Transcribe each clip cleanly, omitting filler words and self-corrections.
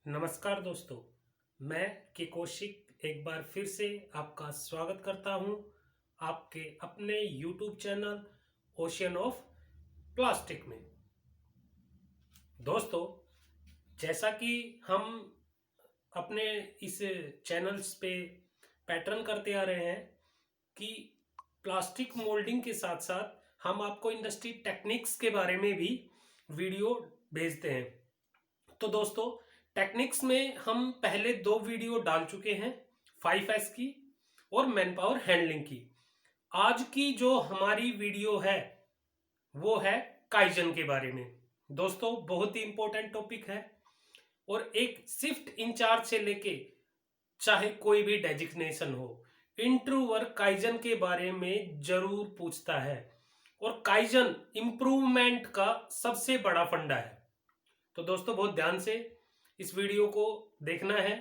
नमस्कार दोस्तों, मैं के कौशिक एक बार फिर से आपका स्वागत करता हूं आपके अपने YouTube channel ocean of plastic में। दोस्तों, जैसा कि हम अपने इस चैनल्स पे पैटर्न करते आ रहे हैं कि प्लास्टिक मोल्डिंग के साथ साथ हम आपको इंडस्ट्री टेक्निक्स के बारे में भी वीडियो भेजते हैं। तो दोस्तों, टेक्निक्स में हम पहले 2 वीडियो डाल चुके हैं, 5S की और मैन पावर हैंडलिंग की। आज की जो हमारी वीडियो है वो है काइजन के बारे में। दोस्तों, बहुत ही इंपॉर्टेंट टॉपिक है और एक शिफ्ट इंचार्ज से लेके चाहे कोई भी डेजिग्नेशन हो, इंटरव्यूअर काइजन के बारे में जरूर पूछता है और काइजन इंप्रूवमेंट का सबसे बड़ा फंडा है। तो दोस्तों, बहुत ध्यान से इस वीडियो को देखना है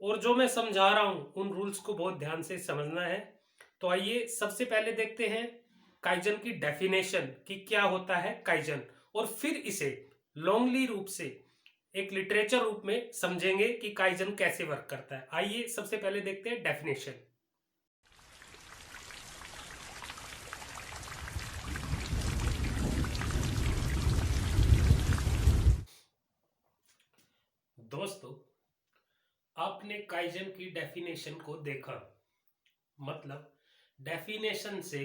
और जो मैं समझा रहा हूं उन रूल्स को बहुत ध्यान से समझना है। तो आइए सबसे पहले देखते हैं काइजन की डेफिनेशन कि क्या होता है काइजन, और फिर इसे लॉन्गली रूप से एक लिटरेचर रूप में समझेंगे कि काइजन कैसे वर्क करता है। आइए सबसे पहले देखते हैं डेफिनेशन। दोस्तों, आपने काइजन की डेफिनेशन को देखा, मतलब डेफिनेशन से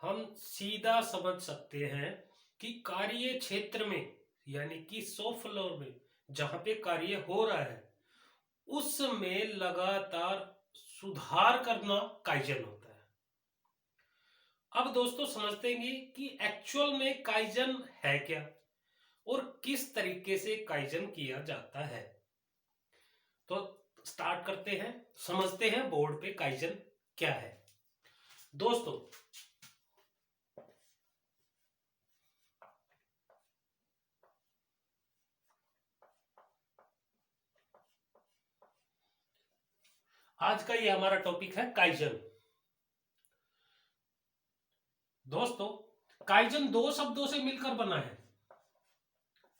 हम सीधा समझ सकते हैं कि कार्य क्षेत्र में यानी कि शॉप फ्लोर में जहां पे कार्य हो रहा है उसमें लगातार सुधार करना काइजन होता है। अब दोस्तों समझते हैं कि एक्चुअल में काइजन है क्या और किस तरीके से काइजन किया जाता है। तो स्टार्ट करते हैं, समझते हैं बोर्ड पे काइजन क्या है। दोस्तों, आज का ये हमारा टॉपिक है काइजन। दोस्तों, काइजन 2 शब्दों से मिलकर बना है,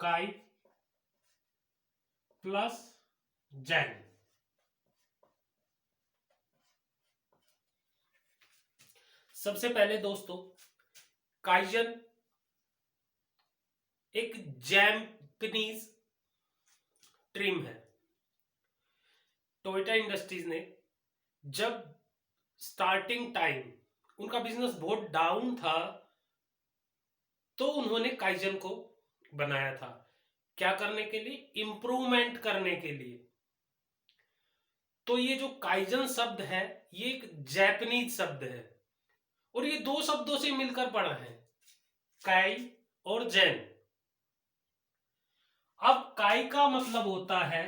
काई प्लस जैन। सबसे पहले दोस्तों, काइजन एक जैपनीज ट्रिम है। टोयोटा इंडस्ट्रीज ने जब स्टार्टिंग टाइम उनका बिजनेस बहुत डाउन था तो उन्होंने काइजन को बनाया था। क्या करने के लिए? इंप्रूवमेंट करने के लिए। तो ये जो काइजन शब्द है ये एक जैपनीज शब्द है और ये 2 शब्दों से मिलकर पड़ा है, काई और जैन। अब काई का मतलब होता है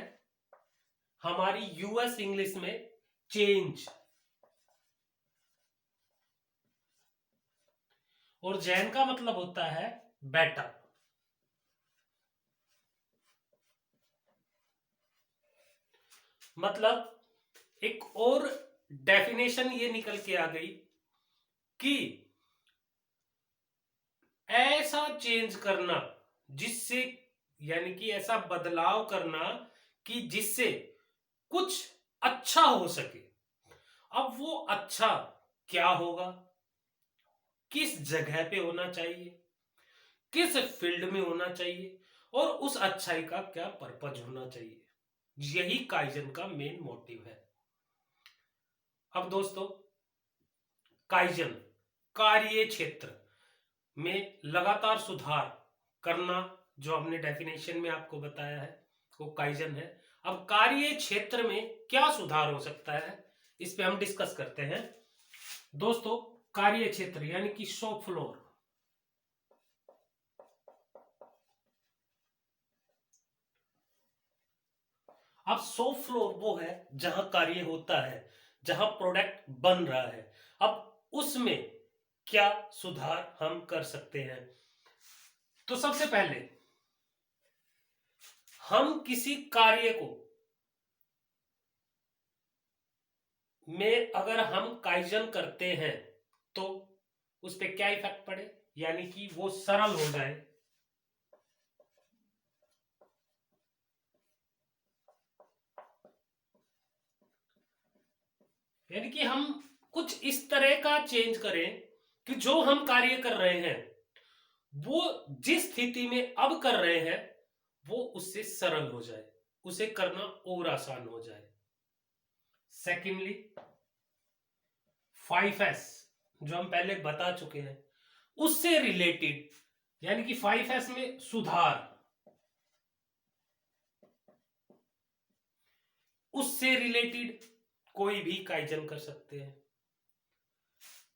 हमारी यूएस इंग्लिश में चेंज, और जैन का मतलब होता है बेटर। मतलब एक और डेफिनेशन ये निकल के आ गई कि ऐसा चेंज करना जिससे, यानी कि ऐसा बदलाव करना कि जिससे कुछ अच्छा हो सके। अब वो अच्छा क्या होगा, किस जगह पे होना चाहिए, किस फील्ड में होना चाहिए और उस अच्छाई का क्या पर्पज होना चाहिए, यही काइजन का मेन मोटिव है। अब दोस्तों, काइजन कार्य क्षेत्र में लगातार सुधार करना, जो हमने डेफिनेशन में आपको बताया है वो काइजन है। अब कार्य क्षेत्र में क्या सुधार हो सकता है इस पे हम डिस्कस करते हैं। दोस्तों, कार्य क्षेत्र यानी कि शॉप फ्लोर। अब शॉप फ्लोर वो है जहां कार्य होता है, जहां प्रोडक्ट बन रहा है। अब उसमें क्या सुधार हम कर सकते हैं? तो सबसे पहले हम किसी कार्य को में अगर हम काइजन करते हैं तो उस पर क्या इफेक्ट पड़े, यानी कि वो सरल हो जाए। यानी कि हम कुछ इस तरह का चेंज करें कि जो हम कार्य कर रहे हैं वो जिस स्थिति में अब कर रहे हैं वो उससे सरल हो जाए, उसे करना और आसान हो जाए। सेकेंडली 5S जो हम पहले बता चुके हैं उससे रिलेटेड, यानी कि 5S में सुधार, उससे रिलेटेड कोई भी काइजन कर सकते हैं।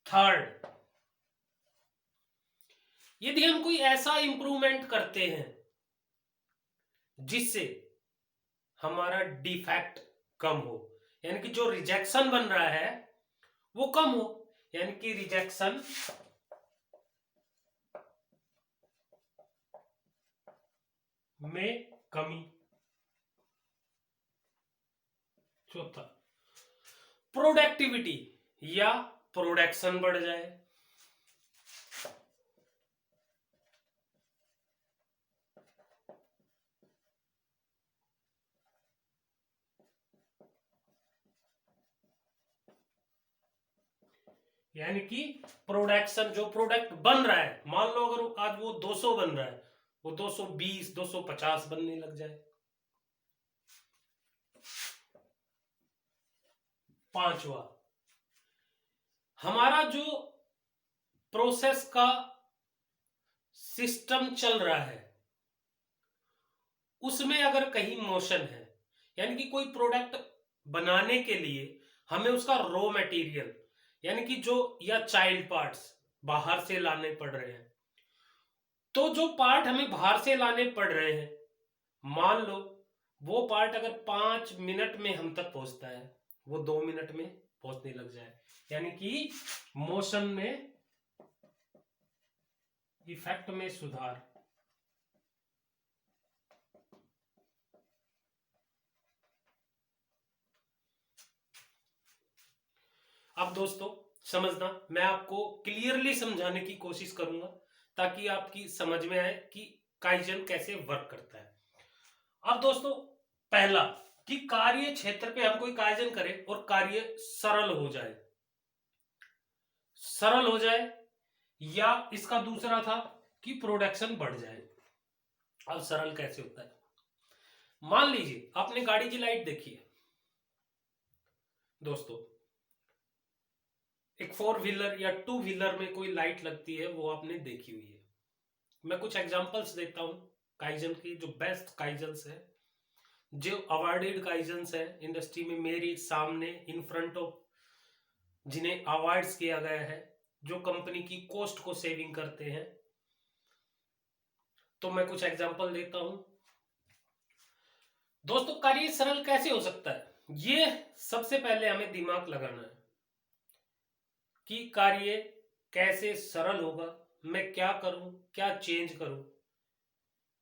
थर्ड, यदि हम कोई ऐसा इंप्रूवमेंट करते हैं जिससे हमारा डिफेक्ट कम हो, यानी कि जो रिजेक्शन बन रहा है वो कम हो, यानी कि रिजेक्शन में कमी। चौथा, प्रोडक्टिविटी या प्रोडक्शन बढ़ जाए। यानी कि प्रोडक्शन, जो प्रोडक्ट बन रहा है, मान लो अगर आज वो 200 बन रहा है, वो 220 250 बनने लग जाए। पांचवा, हमारा जो प्रोसेस का सिस्टम चल रहा है उसमें अगर कहीं मोशन है, यानी कि कोई प्रोडक्ट बनाने के लिए हमें उसका रॉ मटेरियल यानी कि जो या चाइल्ड पार्ट्स बाहर से लाने पड़ रहे हैं, तो जो पार्ट हमें बाहर से लाने पड़ रहे हैं, मान लो वो पार्ट अगर 5 मिनट में हम तक पहुंचता है वो 2 मिनट में पहुंचने लग जाए, यानी कि मोशन में इफेक्ट में सुधार। अब दोस्तों समझना, मैं आपको क्लियरली समझाने की कोशिश करूंगा ताकि आपकी समझ में आए कि काइजन कैसे वर्क करता है। अब दोस्तों पहला, कि कार्य क्षेत्र पे हम कोई काइजन करें और कार्य सरल हो जाए, सरल हो जाए, या इसका दूसरा था कि प्रोडक्शन बढ़ जाए। अब सरल कैसे होता है, मान लीजिए आपने गाड़ी की लाइट देखी है दोस्तों, एक 4 व्हीलर या 2 व्हीलर में कोई लाइट लगती है वो आपने देखी हुई है। मैं कुछ एग्जांपल्स देता हूं काइजन की, जो बेस्ट काइजन्स है, जो अवार्डेड काइजन्स है इंडस्ट्री में, मेरे सामने इन फ्रंट ऑफ, जिन्हें अवार्ड्स किया गया है, जो कंपनी की कॉस्ट को सेविंग करते हैं। तो मैं कुछ एग्जांपल देता हूं दोस्तों। कार्य सरल कैसे हो सकता है, ये सबसे पहले हमें दिमाग लगाना है कि कार्य कैसे सरल होगा, मैं क्या करूं, क्या चेंज करूं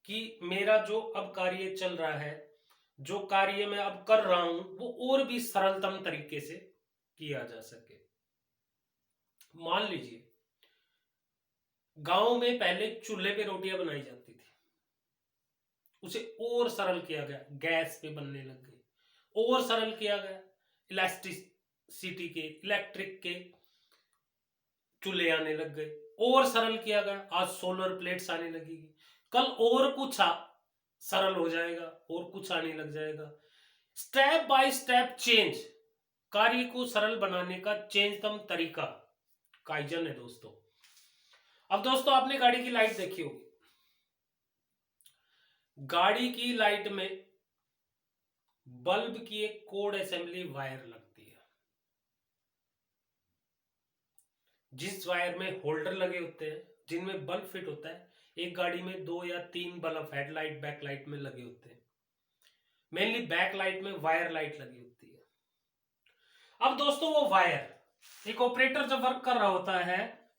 कि मेरा जो अब कार्य चल रहा है, जो कार्य मैं अब कर रहा हूं वो और भी सरलतम तरीके से किया जा सके। मान लीजिए गांव में पहले चूल्हे पे रोटियां बनाई जाती थी, उसे और सरल किया गया, गैस पे बनने लग गई, और सरल किया गया, इलेक्ट्रिसिटी के, इलेक्ट्रिक के चूल्हे आने लग गए, और सरल किया गया, आज सोलर प्लेट्स आने लगेगी, कल और कुछ सरल हो जाएगा और कुछ आने लग जाएगा। स्टेप बाय स्टेप चेंज, कार्य को सरल बनाने का चेंजतम तरीका काइजन है दोस्तों। अब दोस्तों आपने गाड़ी की लाइट देखी होगी, गाड़ी की लाइट में बल्ब की एक कोड असेंबली वायर लगती है, जिस वायर में होल्डर लगे होते हैं जिनमें बल्ब फिट होता है। एक गाड़ी में 2 या 3 बल्ब हेडलाइट बैकलाइट में लगे होते हैं, मेनली बैकलाइट में वायर लाइट लगी होती है। अब दोस्तों वो वायर, एक ऑपरेटर जब वर्क कर रहा होता है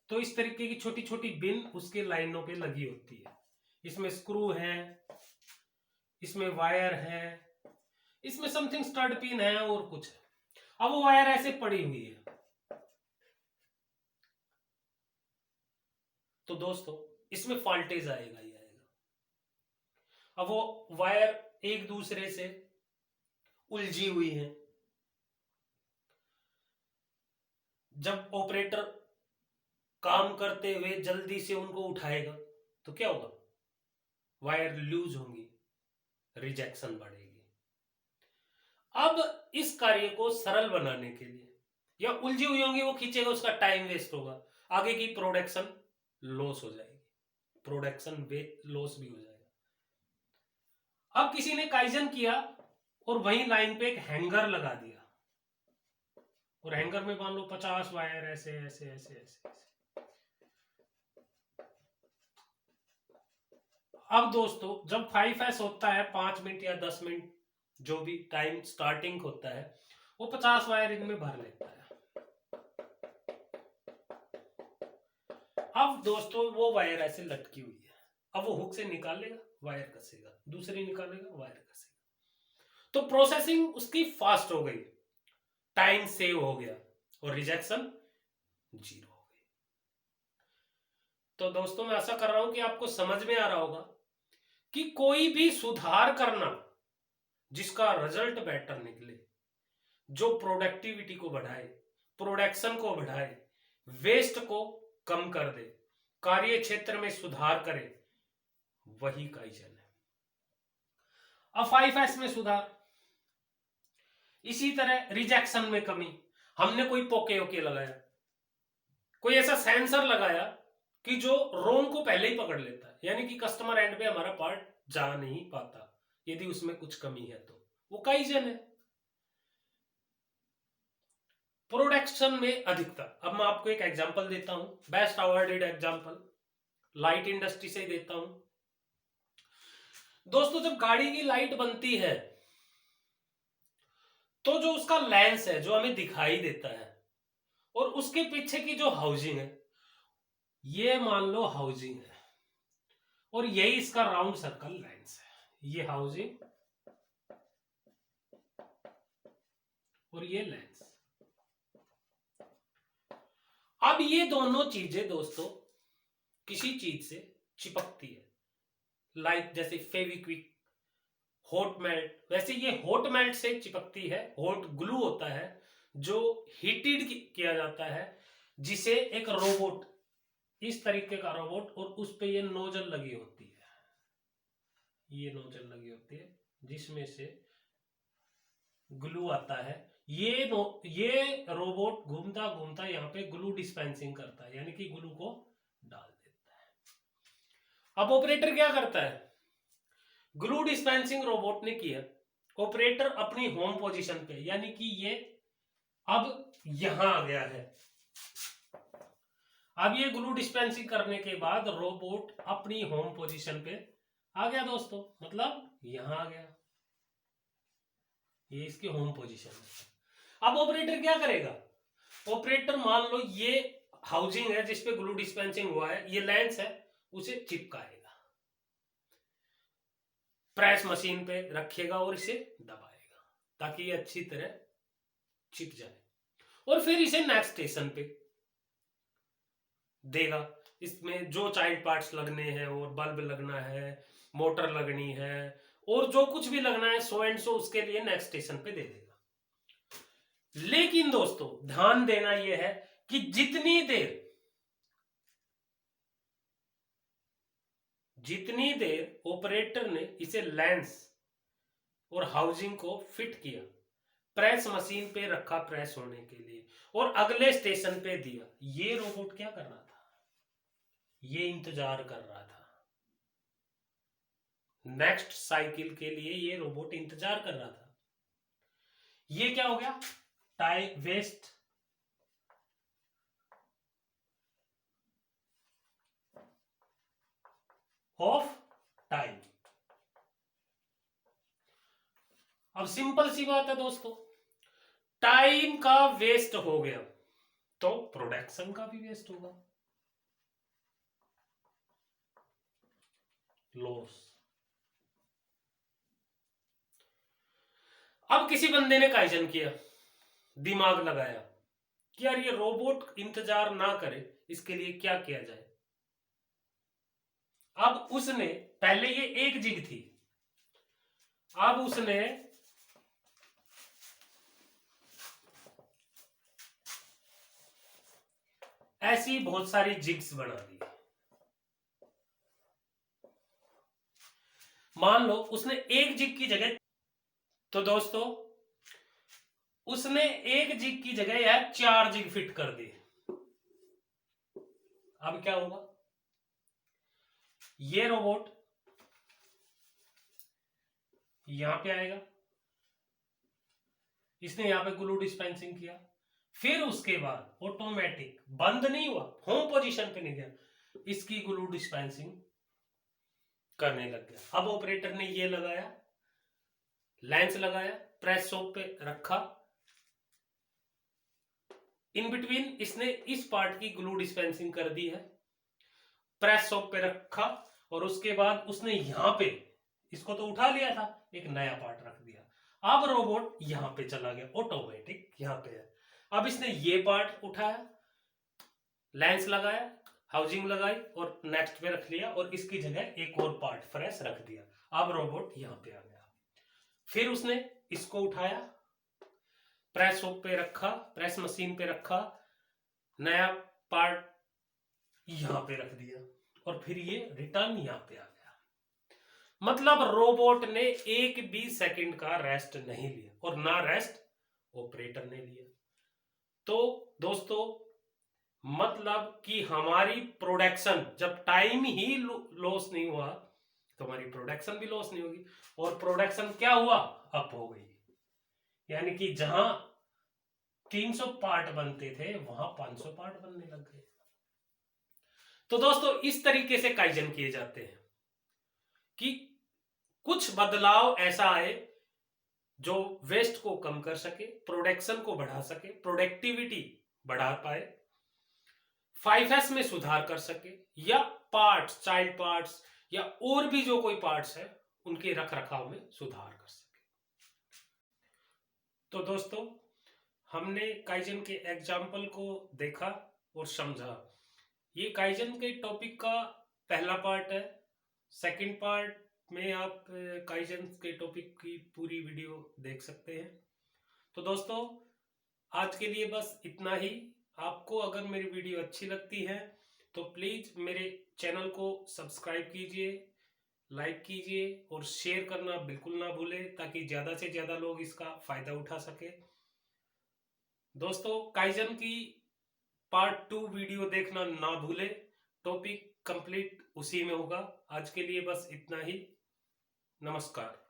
तो इस तरीके की छोटी छोटी बिन उसके लाइनों पे लगी होती है, इसमें स्क्रू है, इसमें वायर है, इसमें समथिंग स्टड पिन है और कुछ है। अब वो वायर ऐसे पड़ी हुई है, तो दोस्तों इसमें फॉल्टेज आएगा ही आएगा। अब वो वायर एक दूसरे से उलझी हुई है, जब ऑपरेटर काम करते हुए जल्दी से उनको उठाएगा तो क्या होगा, वायर लूज होंगी, रिजेक्शन बढ़ेगी। अब इस कार्य को सरल बनाने के लिए, या उलझी हुई होंगी वो खींचेगा, उसका टाइम वेस्ट होगा, आगे की प्रोडक्शन लॉस हो जाएगी, प्रोडक्शन लॉस भी हो जाएगा। अब किसी ने काइजन किया और वही लाइन पे एक हैंगर लगा दिया, और हैंगर में मान लो 50 वायर ऐसे ऐसे ऐसे ऐसे ऐसे। अब दोस्तों जब 5S होता है, 5 मिनट या 10 मिनट जो भी टाइम स्टार्टिंग होता है, वो 50 वायर इनमें भर लेता है। अब दोस्तों वो वायर ऐसे लटकी हुई है, अब वो हुक से निकालेगा, वायर कसेगा, दूसरी निकालेगा, वायर कसेगा, तो प्रोसेसिंग उसकी फास्ट हो गई, टाइम सेव हो गया, और रिजेक्शन 0 हो गई। तो दोस्तों मैं आशा कर रहा हूं कि आपको समझ में आ रहा होगा कि कोई भी सुधार करना जिसका रिजल्ट बेटर निकले, जो प्रोडक्टिविटी को बढ़ाए, प्रोडक्शन को बढ़ाए, वेस्ट को कम कर दे, कार्य क्षेत्र में सुधार करे, वही काइजन है। अब 5S में सुधार, इसी तरह रिजेक्शन में कमी, हमने कोई पोके ओके लगाया, कोई ऐसा सेंसर लगाया कि जो रोंग को पहले ही पकड़ लेता है, यानी कि कस्टमर एंड पे हमारा पार्ट जा नहीं पाता यदि उसमें कुछ कमी है, तो वो काइजन है। प्रोडक्शन में अधिकता, अब मैं आपको एक एग्जांपल देता हूं, best awarded example light industry से देता हूं। दोस्तों जब गाड़ी की लाइट बनती है तो जो उसका लेंस है जो हमें दिखाई देता है, और उसके पीछे की जो हाउसिंग है, ये मान लो हाउसिंग है, और यही इसका राउंड सर्कल लेंस है, ये हाउसिंग और ये लेंस। अब ये दोनों चीजें दोस्तों किसी चीज से चिपकती है, लाइक जैसे फेविक्विक, हॉट मेल्ट, वैसे ये हॉट मेल्ट से चिपकती है, हॉट ग्लू होता है जो हीटेड किया जाता है, जिसे एक रोबोट, इस तरीके का रोबोट, और उस पे ये नोजल लगी होती है, ये नोजल लगी होती है जिसमें से ग्लू आता है, ये रोबोट घूमता घूमता यहाँ पे ग्लू डिस्पेंसिंग करता है, यानी कि ग्लू को डाल देता है। अब ऑपरेटर क्या करता है, ग्लू डिस्पेंसिंग रोबोट ने किया, ऑपरेटर अपनी होम पोजीशन पे, यानी कि ये अब यहां आ गया है, अब ये ग्लू डिस्पेंसिंग करने के बाद रोबोट अपनी होम पोजीशन पे आ गया दोस्तों, मतलब यहां आ गया, ये इसकी होम पोजीशन है। अब ऑपरेटर क्या करेगा, ऑपरेटर मान लो ये हाउसिंग है जिसपे ग्लू डिस्पेंसिंग हुआ है, ये लेंस है, उसे चिपकाएगा, प्रेस मशीन पे रखेगा और इसे दबाएगा ताकि ये अच्छी तरह चिप जाए, और फिर इसे नेक्स्ट स्टेशन पे देगा। इसमें जो चाइल्ड पार्ट्स लगने हैं, और बल्ब लगना है, मोटर लगनी है, और जो कुछ भी लगना है सो एंड सो उसके लिए नेक्स्ट स्टेशन पे दे देगा। लेकिन दोस्तों ध्यान देना यह है कि जितनी देर ऑपरेटर ने इसे लेंस और हाउसिंग को फिट किया, प्रेस मशीन पे रखा प्रेस होने के लिए, और अगले स्टेशन पे दिया, ये रोबोट क्या कर रहा था, ये इंतजार कर रहा था, नेक्स्ट साइकिल के लिए ये रोबोट इंतजार कर रहा था। ये क्या हो गया, टाइम वेस्ट ऑफ टाइम। अब सिंपल सी बात है दोस्तों, टाइम का वेस्ट हो गया तो प्रोडक्शन का भी वेस्ट होगा, लॉस। अब किसी बंदे ने काइजन किया, दिमाग लगाया कि यार ये रोबोट इंतजार ना करे, इसके लिए क्या किया जाए। अब उसने, पहले ये एक जिग थी, अब उसने ऐसी बहुत सारी जिग्स बना दी। मान लो उसने एक जिग की जगह, तो दोस्तों उसने एक जिग की जगह यह 4 जिग फिट कर दी। अब क्या होगा, ये रोबोट यहां पे आएगा, इसने यहां पे ग्लू डिस्पेंसिंग किया, फिर उसके बाद ऑटोमेटिक बंद नहीं हुआ, होम पोजीशन पे नहीं गया, इसकी ग्लू डिस्पेंसिंग करने लग गया। अब ऑपरेटर ने ये लगाया, लेंस लगाया, प्रेस शॉप पे रखा, इन बिटवीन इसने इस पार्ट की ग्लू डिस्पेंसिंग कर दी है, प्रेस शॉप पे रखा, और उसके बाद उसने यहां पे इसको तो उठा लिया था, एक नया पार्ट रख दिया। अब रोबोट यहां पे चला गया, ऑटोमेटिक यहां पे है। अब इसने ये पार्ट उठाया, लेंस लगाया, हाउसिंग लगाई और नेक्स्ट पे रख लिया, और इसकी जगह एक और पार्ट फ्रेश रख दिया। अब रोबोट यहां पे आ गया। फिर उसने इसको उठाया, प्रेस शॉप पे रखा, प्रेस मशीन पे रखा, नया पार्ट यहां पे रख दिया, और फिर ये रिटर्न यहां पे आ गया। मतलब रोबोट ने एक भी सेकंड का रेस्ट नहीं लिया, और ना रेस्ट ऑपरेटर ने लिया। तो दोस्तों मतलब कि हमारी प्रोडक्शन, जब टाइम ही लॉस नहीं हुआ तो हमारी प्रोडक्शन भी लॉस नहीं होगी, और प्रोडक्शन क्या हुआ, अप हो गई। यानी कि जहां 300 पार्ट बनते थे वहां 500 पार्ट बनने लग गए। तो दोस्तों इस तरीके से काइजन किए जाते हैं कि कुछ बदलाव ऐसा आए जो वेस्ट को कम कर सके, प्रोडक्शन को बढ़ा सके, प्रोडक्टिविटी बढ़ा पाए, 5S में सुधार कर सके, या पार्ट्स, चाइल्ड पार्ट्स या और भी जो कोई पार्ट्स है उनके रख रखाव में सुधार कर सके। तो दोस्तों हमने काइजन के एग्जाम्पल को देखा और समझा। ये काइजन के टॉपिक का पहला पार्ट है। सेकंड पार्ट में आप काइजन के टॉपिक की पूरी वीडियो देख सकते हैं। तो दोस्तों आज के लिए बस इतना ही। आपको अगर मेरी वीडियो अच्छी लगती है तो प्लीज मेरे चैनल को सब्सक्राइब कीजिए, लाइक कीजिए और शेयर करना बिल्कुल ना भूलें, ताकि ज्यादा से ज्यादा लोग इसका फायदा उठा सके। दोस्तों काइजन की पार्ट 2 वीडियो देखना ना भूलें, टॉपिक कंप्लीट उसी में होगा। आज के लिए बस इतना ही। नमस्कार।